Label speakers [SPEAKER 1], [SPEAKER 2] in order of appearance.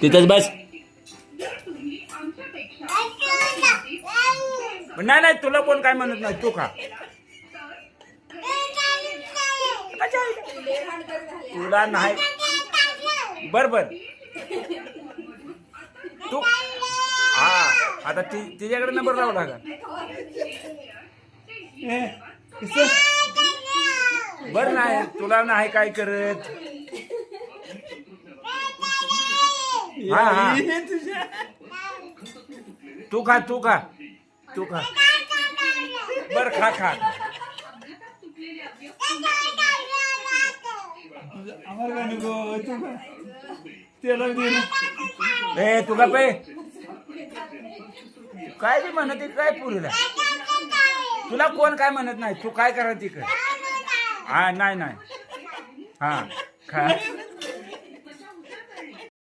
[SPEAKER 1] तिथंच बस. नाही नाही तुला कोण काय म्हणत नाही, तू खा. तुला नाही बर बर तू हा आता तिच्याकडे नंबर लावला का? बर नाही तुला नाही काय करत. हा हा तू खा तू खा तू खा. बर खा खा. ए तुला पे काय बी म्हणत काय पुरीला, तुला कोण काय म्हणत नाही, तू काय करा तिकडे. हा नाही नाही हा खा.